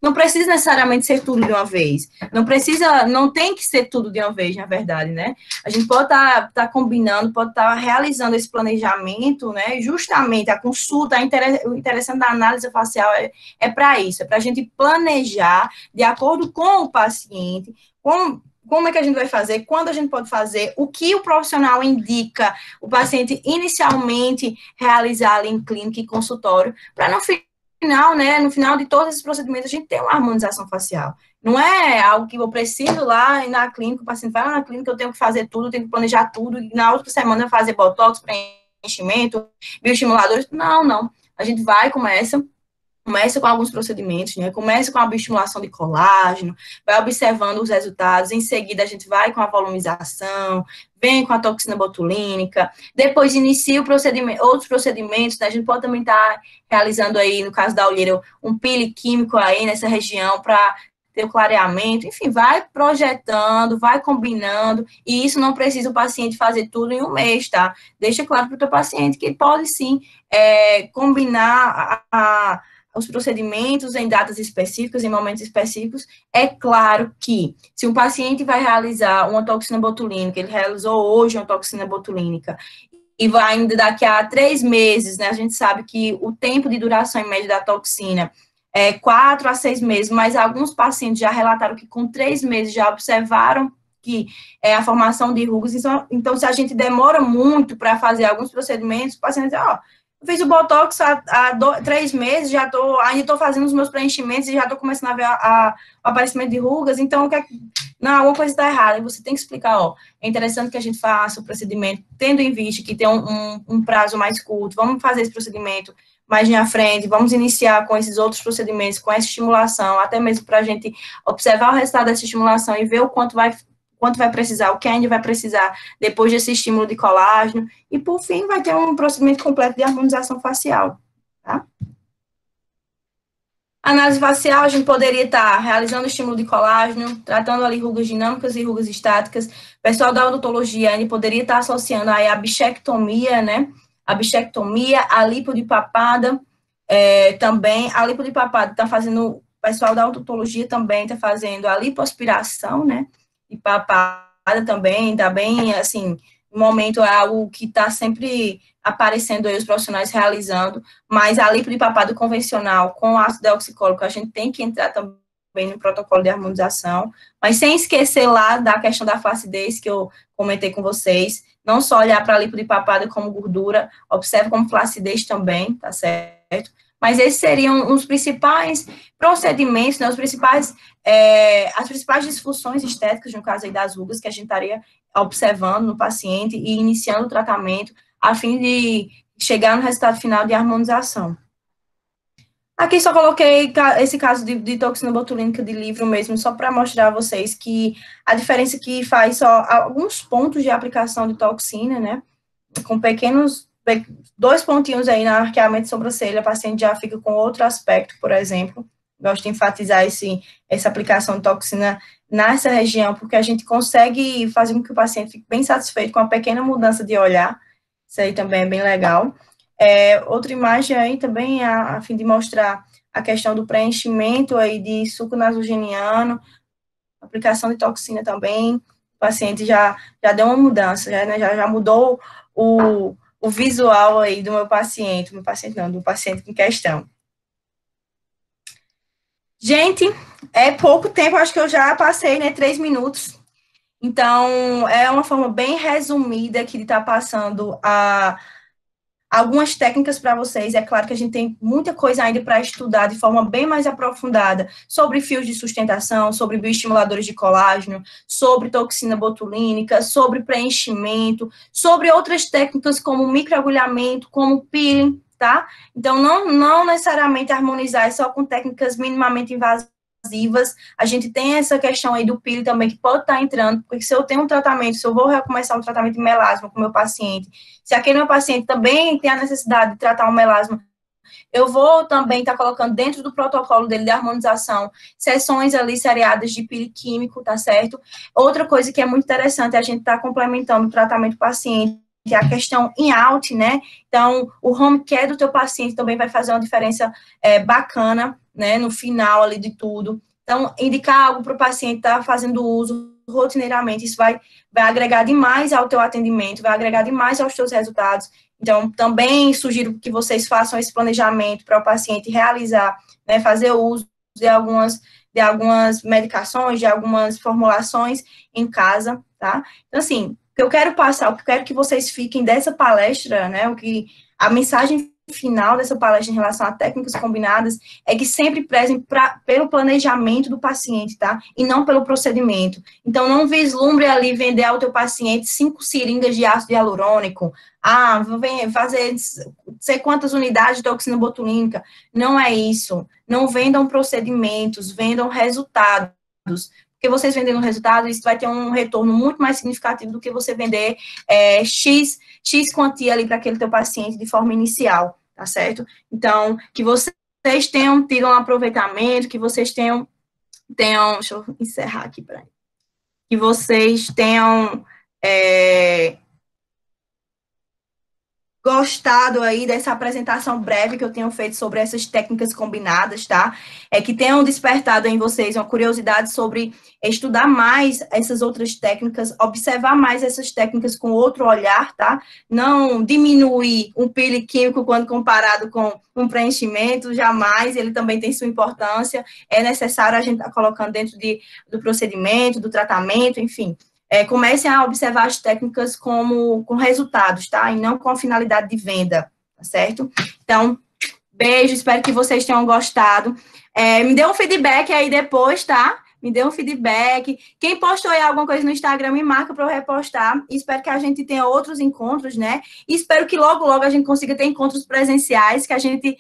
não precisa necessariamente ser tudo de uma vez. Não tem que ser tudo de uma vez, na verdade, né? A gente pode estar combinando, pode estar realizando esse planejamento, né? Justamente a consulta, o interessante da análise facial é para isso, é para a gente planejar de acordo com o paciente, como é que a gente vai fazer, quando a gente pode fazer, o que o profissional indica o paciente inicialmente realizar ali em clínica e consultório, para no final, né, no final de todos esses procedimentos, a gente ter uma harmonização facial. Não é algo que eu preciso lá e na clínica, o paciente vai lá na clínica, eu tenho que fazer tudo, eu tenho que planejar tudo, e na outra semana fazer botox, preenchimento, bioestimuladores. Não. A gente começa com alguns procedimentos, né? Começa com a bioestimulação de colágeno, vai observando os resultados, em seguida a gente vai com a volumização, vem com a toxina botulínica, depois inicia outros procedimentos, né? A gente pode também estar realizando aí, no caso da olheira, um pile químico aí nessa região para ter o clareamento, enfim, vai projetando, vai combinando, e isso não precisa o paciente fazer tudo em um mês, tá? Deixa claro para o teu paciente que pode sim combinar os procedimentos em datas específicas, em momentos específicos. É claro que, se o paciente vai realizar uma toxina botulínica, ele realizou hoje uma toxina botulínica, e vai ainda daqui a 3 meses, né, a gente sabe que o tempo de duração em média da toxina é 4 a 6 meses, mas alguns pacientes já relataram que com 3 meses já observaram que é a formação de rugas. Então, se a gente demora muito para fazer alguns procedimentos, o paciente diz, eu fiz o Botox há 3 meses, ainda estou fazendo os meus preenchimentos e já estou começando a ver o aparecimento de rugas, então não, alguma coisa está errada. E você tem que explicar, é interessante que a gente faça o procedimento, tendo em vista que tem um prazo mais curto, vamos fazer esse procedimento mais na frente, vamos iniciar com esses outros procedimentos, com essa estimulação, até mesmo para a gente observar o resultado dessa estimulação e ver o quanto vai precisar, o que ainda vai precisar depois desse estímulo de colágeno, e por fim vai ter um procedimento completo de harmonização facial, tá? Análise facial, a gente poderia estar realizando estímulo de colágeno, tratando ali rugas dinâmicas e rugas estáticas. O pessoal da odontologia ainda poderia estar associando aí a bichectomia, né? A bichectomia, a lipo de papada, também. A lipo de papada está fazendo, o pessoal da odontologia também está fazendo a lipoaspiração, né? De papada também, está bem, assim, no momento é algo que está sempre aparecendo aí os profissionais realizando, mas a lipo de papada convencional com ácido deoxicólico, a gente tem que entrar também no protocolo de harmonização, mas sem esquecer lá da questão da flacidez que eu comentei com vocês, não só olhar para a lipo de papada como gordura, observe como flacidez também, tá certo? Mas esses seriam os principais procedimentos, né, as principais disfunções estéticas, no caso aí das rugas, que a gente estaria observando no paciente e iniciando o tratamento, a fim de chegar no resultado final de harmonização. Aqui só coloquei esse caso de toxina botulínica de livro mesmo, só para mostrar a vocês que a diferença que faz só alguns pontos de aplicação de toxina, né, com pequenos, 2 pontinhos aí no arqueamento de sobrancelha, o paciente já fica com outro aspecto, por exemplo. Gosto de enfatizar essa aplicação de toxina nessa região, porque a gente consegue fazer com que o paciente fique bem satisfeito com a pequena mudança de olhar. Isso aí também é bem legal. Outra imagem aí também, a fim de mostrar a questão do preenchimento aí de suco nasogeniano, aplicação de toxina também, o paciente já deu uma mudança, já mudou o visual aí do do paciente em questão. Gente, é pouco tempo, acho que eu já passei, né, 3 minutos. Então, é uma forma bem resumida aqui de estar passando algumas técnicas para vocês. É claro que a gente tem muita coisa ainda para estudar de forma bem mais aprofundada sobre fios de sustentação, sobre bioestimuladores de colágeno, sobre toxina botulínica, sobre preenchimento, sobre outras técnicas como microagulhamento, como peeling, tá? Então, não necessariamente harmonizar só com técnicas minimamente invasivas. A gente tem essa questão aí do peeling também, que pode estar entrando, porque se eu tenho um tratamento, se eu vou recomeçar um tratamento de melasma com o meu paciente, se aquele meu paciente também tem a necessidade de tratar um melasma, eu vou também estar colocando dentro do protocolo dele de harmonização, sessões ali seriadas de peeling químico, tá certo? Outra coisa que é muito interessante é a gente estar complementando o tratamento do paciente, que é a questão in-out, né? Então, o home care do teu paciente também vai fazer uma diferença bacana, né, no final ali de tudo. Então, indicar algo para o paciente estar fazendo uso rotineiramente, isso vai agregar demais ao teu atendimento, vai agregar demais aos teus resultados. Então, também sugiro que vocês façam esse planejamento para o paciente realizar, né, fazer uso de algumas medicações, de algumas formulações em casa, tá? Então, assim, o que eu quero passar, o que eu quero que vocês fiquem dessa palestra, né, a mensagem final dessa palestra em relação a técnicas combinadas é que sempre prezem pelo planejamento do paciente, tá? E não pelo procedimento. Então, não vislumbre ali vender ao teu paciente 5 seringas de ácido hialurônico, vem fazer sei quantas unidades de toxina botulínica. Não é isso. Não vendam procedimentos, vendam resultados. Porque vocês vendendo resultado, isso vai ter um retorno muito mais significativo do que você vender X quantia ali para aquele teu paciente de forma inicial, tá certo? Então, que vocês tenham tido um aproveitamento, que vocês tenham deixa eu encerrar aqui para que vocês tenham gostado aí dessa apresentação breve que eu tenho feito sobre essas técnicas combinadas, tá? Que tenham despertado em vocês uma curiosidade sobre estudar mais essas outras técnicas, observar mais essas técnicas com outro olhar, tá? Não diminuir um peeling químico quando comparado com um preenchimento, jamais, ele também tem sua importância, é necessário a gente estar colocando dentro do procedimento, do tratamento, enfim. Comecem a observar as técnicas com resultados, tá? E não com a finalidade de venda, tá certo? Então, beijo, espero que vocês tenham gostado. Me dê um feedback aí depois, tá? Me dê um feedback. Quem postou aí alguma coisa no Instagram, me marca para eu repostar. E espero que a gente tenha outros encontros, né? E espero que logo, logo a gente consiga ter encontros presenciais, que a gente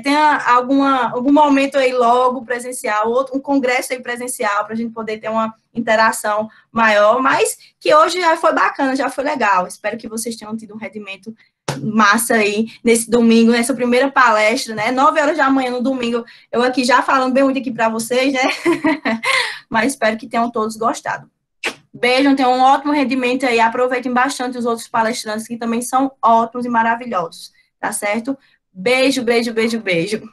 tenha algum momento aí logo presencial, um congresso aí presencial, para a gente poder ter uma interação maior, mas que hoje já foi bacana, já foi legal. Espero que vocês tenham tido um rendimento massa aí nesse domingo, nessa primeira palestra, né? 9 horas da manhã no domingo, eu aqui já falando bem muito aqui para vocês, né? Mas espero que tenham todos gostado. Beijo, tenham um ótimo rendimento aí, aproveitem bastante os outros palestrantes que também são ótimos e maravilhosos, tá certo? Beijo, beijo, beijo, beijo.